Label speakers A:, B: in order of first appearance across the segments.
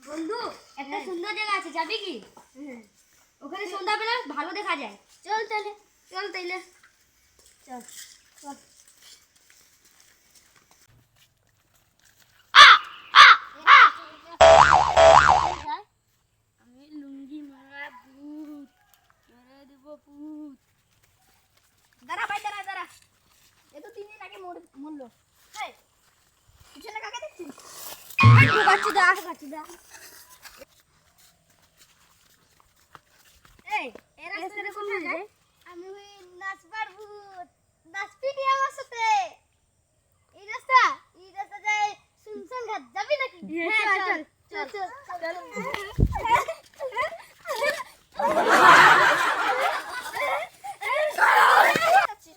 A: বন্ধু একটা সুন্দর জায়গা আছে, যাবি কি? ওখানে সন্ধ্যাবেলা ভালো দেখা যায়। চল তাহলে, চল তাইলে, চল চল। আমি লুঙ্গি মারা ভূত, মেরে দেব ভূত। দাঁড়া ভাই, দাঁড়া দাঁড়া, এ তো 3 দিন আগে মরলো। পিছনে কাকে দেখছিস? এই রাস্তাটা কোথায় যায়? আমি ওই নাচবার ভূত, নাচবি কি আমার সাথে? এই রাস্তা যায় শুনশান ঘাট, যাবি নাকি? হ্যাঁ চল চল চল চল।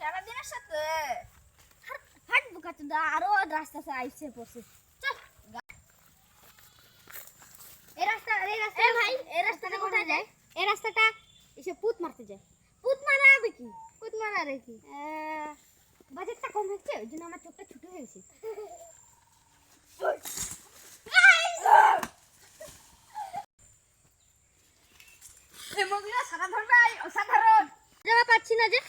A: সারাদিনের সাথে হাট বুকাচুদা, আরো রাস্তা আইছে পড়ছে। চল এই ভাই, এই রাস্তাটা কোথায় যায়? এই রাস্তাটা এসে পুত মারতে যায়। পুত মারা হবে কি? পুত মারা রে কি? বাজেটটা কম হচ্ছে, ওই জন্য আমার চোখটা ছোট হয়ে গেছে। এমনগুলো সারা ধরবে, অসাধারণ জায়গা পাচ্ছি না যে।